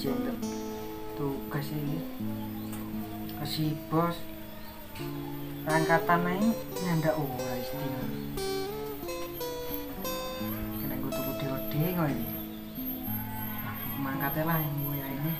ijin tuh kasih bos angkatan naik nyandak ora istilah kena gue tuh gede kok ini mangkatnya lah yang gue ini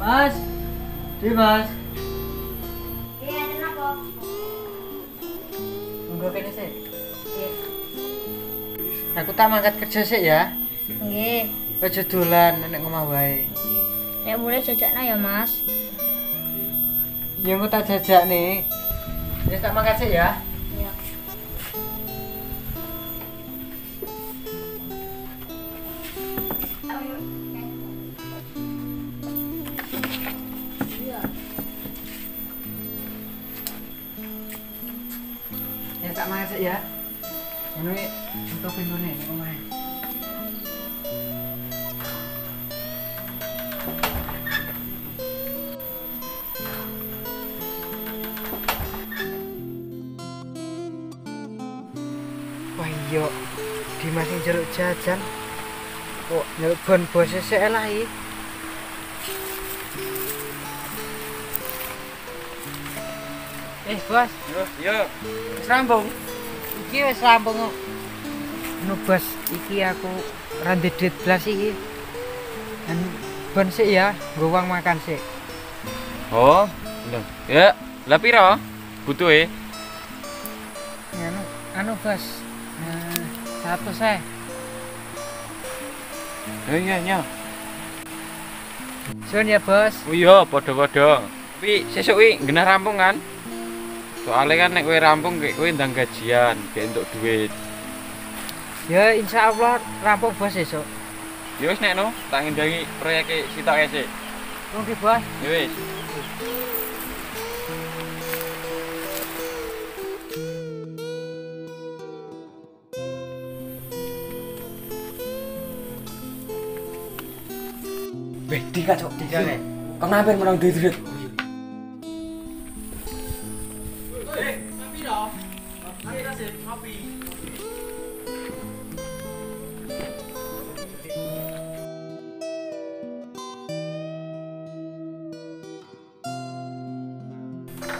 Mas, Mas. Iya, ada apa? Tunggu kene sih. Aku tak mangkat kerja sih ya. Nggih. Aja dolan nek omah wae. Nek mulai jajakna ya, Mas. Ya aku tak jajak nih. Ya tak mangkat sih ya. Iya. Ya tak mangkat sih ya. Ini untuk pinggune nek omah. Wah iya, Dimas yang jeruk jajan kok nyeluk bon bosnya sik lah iki. Bos. Yo. Wis rampung. Iki wis rampung kok. Nu bos, iki aku rande duit blas iki. Dan bon sik ya, nggo uang makan sik. Oh, ya. Lah piro? Butuhe? Anu bos. 100 saya. Iya. Sun ya bos. Oh iya, padha-padha. Tapi sesuk iki genah rampung kan? Soalnya kan nek kowe rampung kowe ndang gajian, kayak entuk duit. Ya insyaallah rampung bos esuk. Ya wis nek no, tak ngendangi proyek sitok ae sik. Oke bos. Ya wis. Bedi kacok. Kenapa menang duit?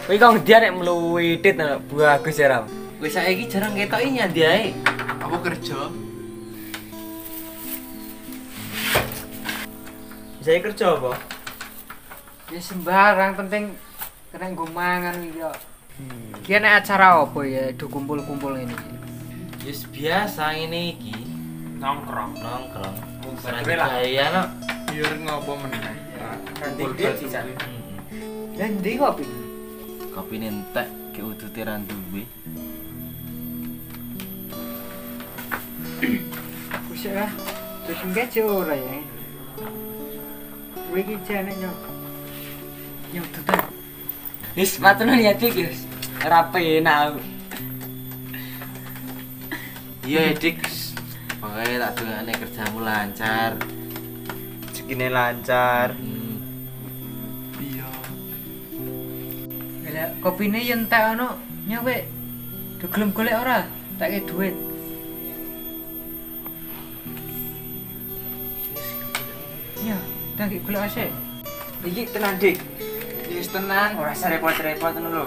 Kowe kok ngendi nek mluwi tit bagus ya, Ram. Wis saiki jarang ketoki nyandi ae. Apa kerja? Saya kerja apa? Ya sembarang penting kena nggo mangan iki yo. Ki nek acara apa ya do kumpul-kumpul ini. Wis biasa ngene iki. Nongkrong. Berarti lah ya no. Biar ngopo meneh. Nanti dia sisan. Lah ndi kopi? Kopi nentek ke udute ra duwe. Wis ya. Wis enggak ora ya. Wiki jane nyo. Yo tutan. Wis matur ya Dik, wis. Ora penak. Iya Dik. Pokoke tak dongakne kerjamu lancar. Rezekine lancar. Iya. Lah kopine yen tak ono nyawe. Do gelem golek ora? Tak ke duit. Ya, tak ke golek asik. Iki tenan Dik. Wis tenan, ora usah repot-repot ngono lho.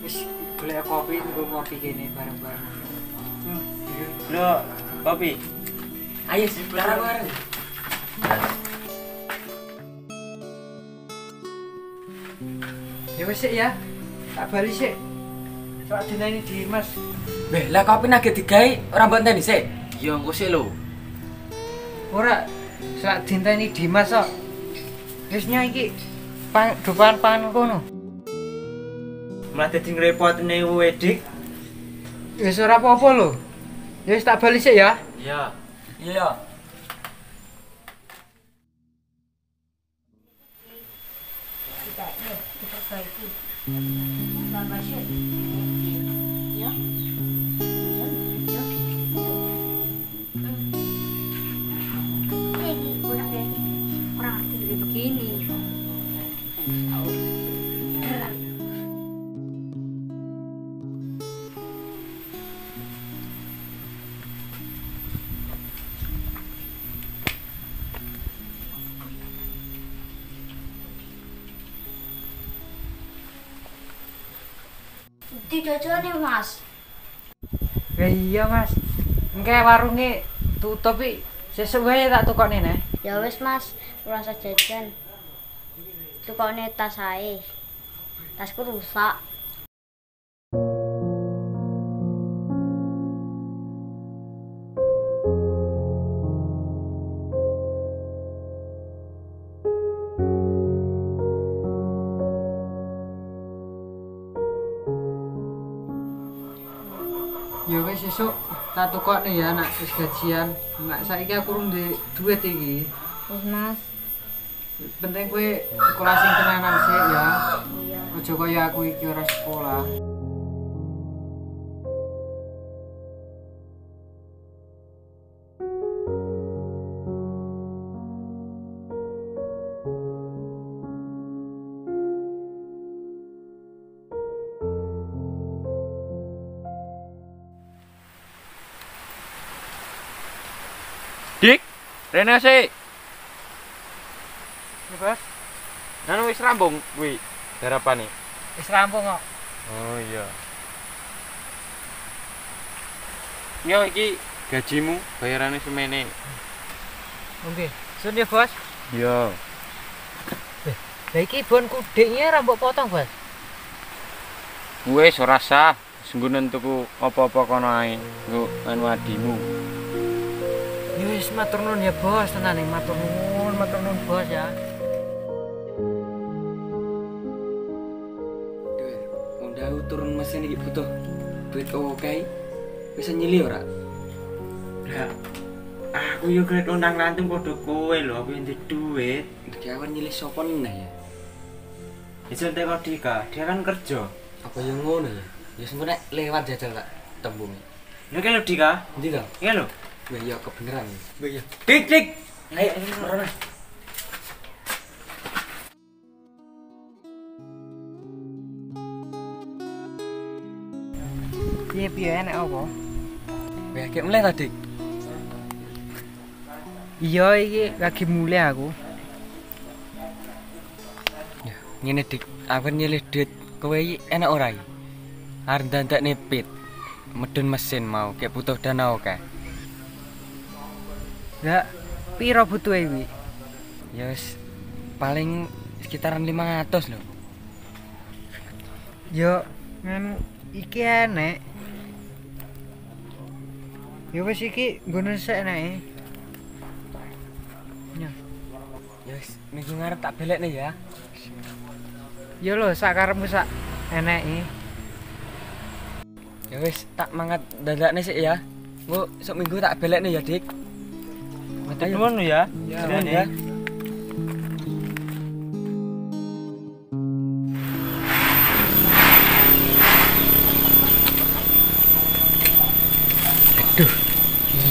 Wis golek kopi nggo ngopi kene bareng-bareng. Lho, kopi. Ayo sih bareng-bareng. Ya wis sik ya. Tak bali sik. Soal dinani Dimas. Beh, lah kopi nage digawe ora mbok enteni sik. Iya engko sik lho. Ora sak dinteni Dimas kok. Wis nya iki depan pangan kono. Malah dadi ngrepotne kowe, Dik. Wis ora apa-apa lho. Ya wis tak bali sik ya. Iya. Iya. Tambah sih. Ya. Dijajani Mas. Lah iya Mas. Engke warunge tutup iki sesuk wae tak tukokne neh. Ya wis Mas, ora usah jajan. Tukokne tas ae. Tasku rusak. Ya wis sesuk tak tukokne ya nak wis gajian. Nak saiki aku urung duwe duit iki. Wis Mas. Penting kowe sekolah sing tenanan sik ya. Iya. Aja kaya aku iki ora sekolah. Dik, rene sih. Ya Bos, Nanu wis rampung kuwi garapane. wis rampung kok. Oh iya. Yo iki gajimu, bayarane semene. Oke, sun ya Bos. Iya. Lah iki bonku deknya ora mbok potong, Bos. Wis ora sah, senggunen tuku apa-apa kono ae. Nggo anu adimu. Ya wis matur nuwun ya Bos, tenan matur nuwun Bos ya. Udah turun mesin iki butuh duit oke. Bisa nyili ora? Lah, aku yo grek undang lantung padha kowe lho, aku entuk duit. Iki awan nyili sapa neh ya? Iso teko Dika, dia kan kerja. Apa yang ngono ya? Ya sebenarnya lewat jajal tak tembung. Lho kan lho Dika. Ndi to? Iya lho. Wah iya kebeneran. Wah iya. Dik. Ayo rono. Piye enek apa? Wah kayak mulai tadi. Iya iki lagi mulai aku. Ya, ngene Dik, aku nyilih duit kowe iki enak ora iki? Arep ndandak nepit. Medun mesin mau kayak butuh dana oke. Lah, piro butuhe iki? Ya wis paling sekitaran 500 lho. Yo nganu iki enek. Ya wis iki nggono sik nek. Ya. Ya wis minggu ngarep tak belekne ya. Ya lho sak karepmu sak eneki. Ya wis tak mangkat dadakne sik ya. Engko sok minggu tak belekne ya, Dik. Matur nuwun ya. Nuwun ya. Aduh.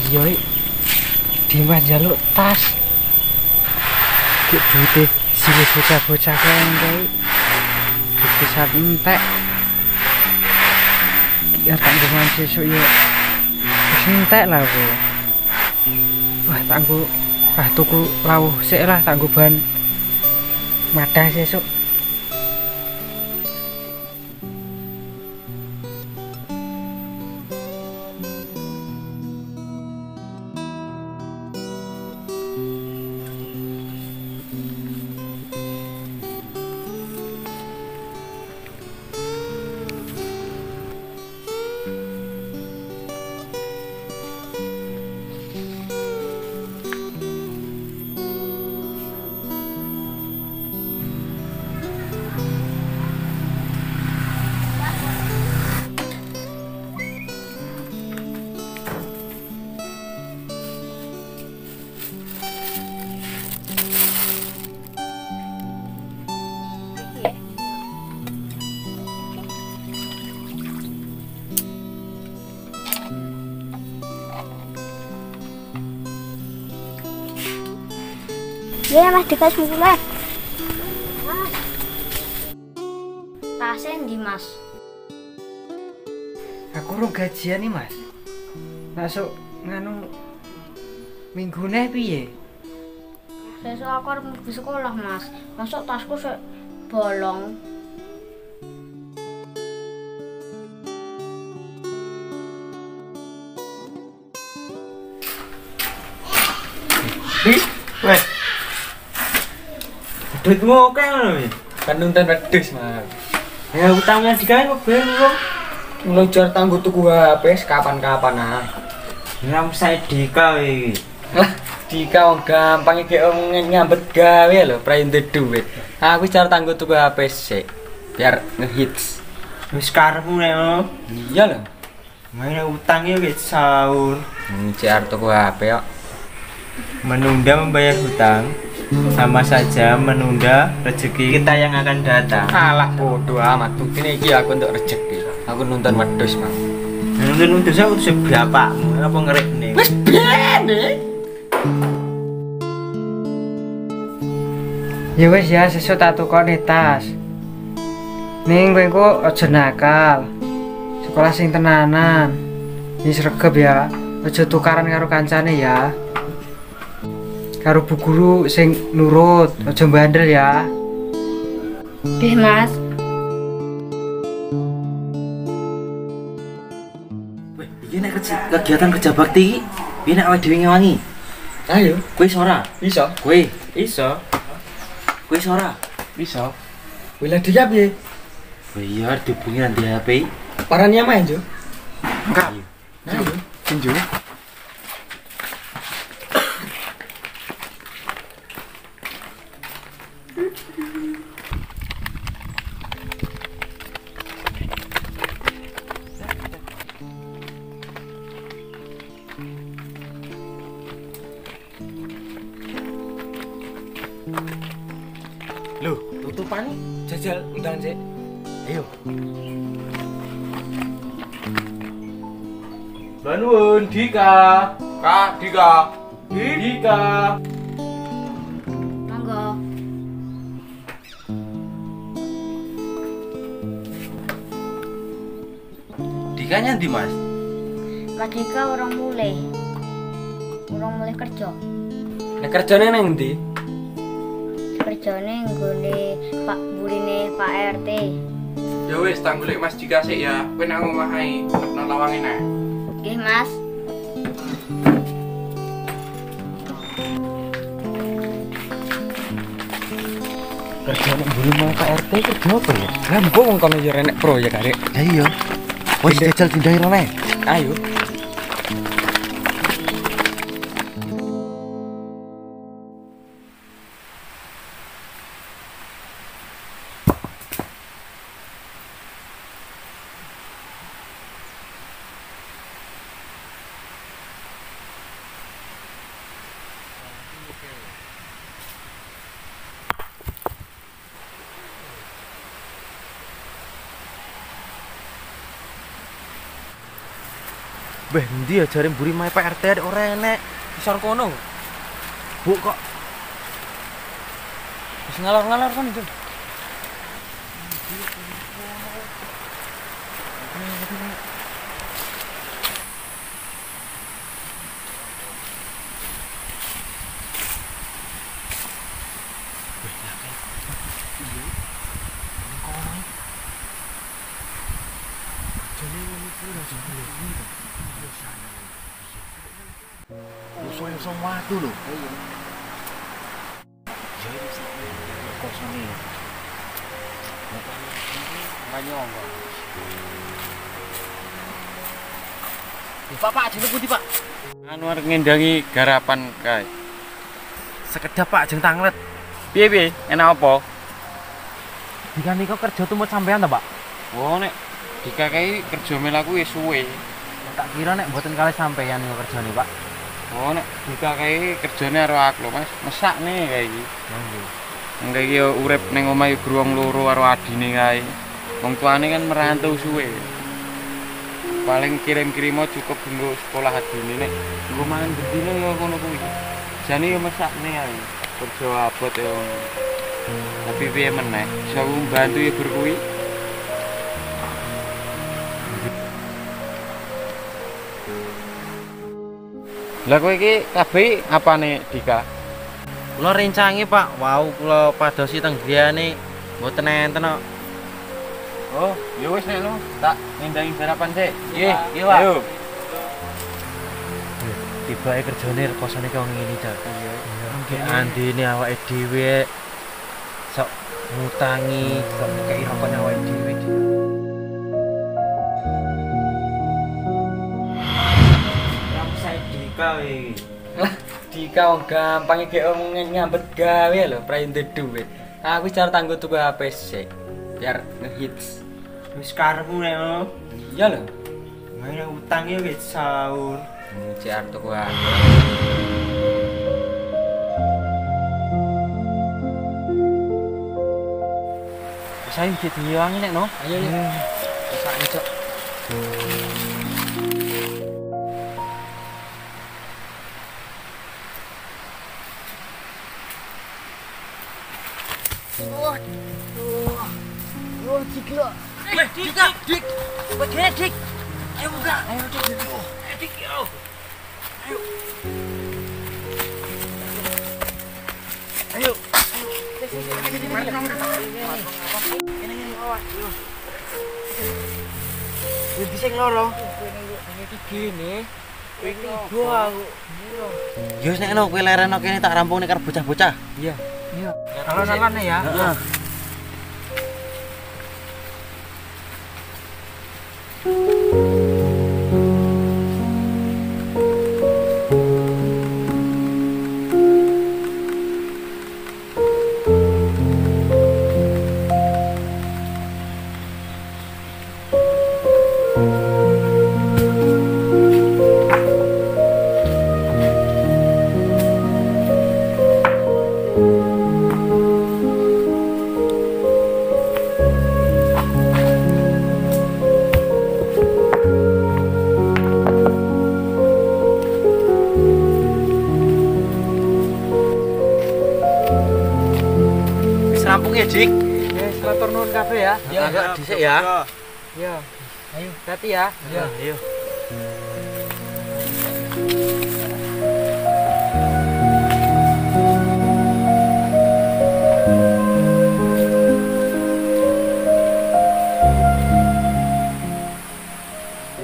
Iya iki. Dimas njaluk tas. Ki duite sing bocah-bocah kae. Bisa entek. Ya tak ngomong sesuk ya. Wis entek lah kowe. Wah, tuku lawuh sik lah tak nggo bahan madah sesuk. Ya Mas dikasih mulai. Mas. Tasnya ndi Mas? Aku urung gajian nih Mas. Masuk nganu minggune piye? Sesuk aku arep mlebu sekolah Mas. Masuk tasku sik bolong. duitmu oke ngono wis. Kan nonton wedhus, Mas. Ya utangnya digawe kok ben kok. Ngelujar tangguh tuku HP kapan-kapan ah. Ram saya Dika iki. Lah, Dika wong gampang iki nyambet gawe lho, prende duit. Aku wis cara tangguh tuku HP sik biar ngehits. Wis karepmu nek ngono. Iya lho. Main utang ya wis sahur. CR tuku HP kok. Menunda membayar hutang sama saja menunda rezeki kita yang akan datang. Alah bodoh amat. Buktine iki aku untuk rezeki. Aku nonton wedhus, Mang. Nonton aku tuh bapakmu apa ngerekne. Wis bene. Ya wis ya sesuk tak tukokne tas. Ning kowe engko aja nakal. Sekolah sing tenanan. Wis regep ya. Aja tukaran karo kancane ya. Karo bu guru sing nurut, aja bandel ya. Nggih, Mas. Weh, iki nek kegiatan kerja bakti iki, piye nek awake dhewe ngewangi? Ayo, Kowe iso ora? iso. Kowe iso. Kowe iso ora? Iso. Wila dia piye? Oh iya, dihubungi nanti HP. Parania main, Jo. Enggak. Ayo, tinju. Loh, tutupan jajal undangan sik. Ayo. Banun Dika. Kak Dika. Dika. Monggo. Dikanya ndi, Mas? Mas Dika urung mulai. Urung mulai kerja. Nek kerjane nang ndi? Kerjane nggone Pak burine Pak RT. Ya wis tak golek Mas Dika sik ya. Kowe nang omah ae, nang lawange nek. Nggih, Mas. Kerjane mburi mau Pak RT kerja apa ya? Lah mbok wong kono yo renek proyek arek. Ya iya. Wis jajal pindahin rene. Ayo. Beh, ndi ya jare mburi mae Pak RT ada ora enek. Isor kono. Bu kok Wis ngalor-ngalor kan itu. Usung waktu lho. Iya. Jadi kosong iki. Banyong. Pak jeneng pundi, Pak? Anu arep ngendangi garapan kae. Sekedap Pak jeng tanglet. Piye enak apa? Dika nika kerja tumut sampean ta, Pak? Oh nek Dika kae kerja melaku wis suwe. Tak kira nek mboten kalih sampean nika kerjane, Pak. Oh nek Dika kae kerjane karo aku lho, Mas. Mesakne kae iki. Nggih. Engko iki yo urip ning omah gruwong loro karo adine kae. Wong tuane kan merantau suwe. Paling kirim-kirim cukup nggo sekolah adine nek nggo mangan gendine yo ngono kuwi. Jane yo mesakne kae. Kerja abot yo. Tapi piye meneh, iso mbantu yo gur kuwi. Lah kowe iki kabeh apane Dika? Kula rencangi, Pak. Wau kula padosi teng griyane mboten enten kok. Oh, ya wis nek no, tak ngendangi sarapan sik. Nggih, nggih, Pak. Ayo. Tibake kerjane rekosane kok ngene, Cak. Iya. Nggih andine awake dhewe sok ngutangi sok kei rokok awake dhewe. Kamu saya Dika iki. Lah, Dika wong gampang iki omongin ngambet gawe lho, prainte duit. Aku cara tanggo tuku HP sik biar ngehits. Wis karepmu nek ngono. Iya lho. Main utang yo wis sahur. CR tuku HP. Saya gitu ngilangi nek no. Ayo ya. Sak cok. Wis sing loro. Gini. Yo nek no kowe lereno kene tak rampung nek karo bocah-bocah. Iya. Iya. Alon-alon ya. Heeh. Rampung ya, Dik. Wis matur nuwun kabeh ya. Ya, agak dhisik ya. Iya. Ayo, hati ya. Ya, ayo.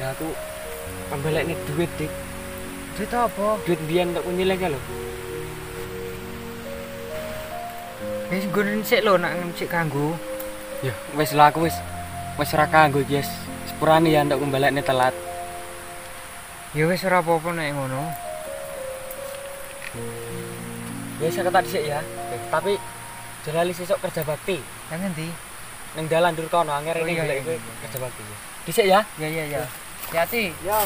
Ya aku pembelek nih duit dik. Duit apa? Duit biyen untuk nyilek lho. Wis nggon sik lho nak sik kanggo. Ya wis lah aku wis ora kanggo iki wis. Sepurane ya untuk pembelekne telat. Ya wis ora apa-apa nek ngono. Ya saya ketak dhisik ya. Tapi jelali sesuk kerja bakti. Nang endi? Ning dalan dur kono anger Oh, ini iya, golek iya. kerja bakti. Dhisik ya. Ya ya ya. Hati. Ya.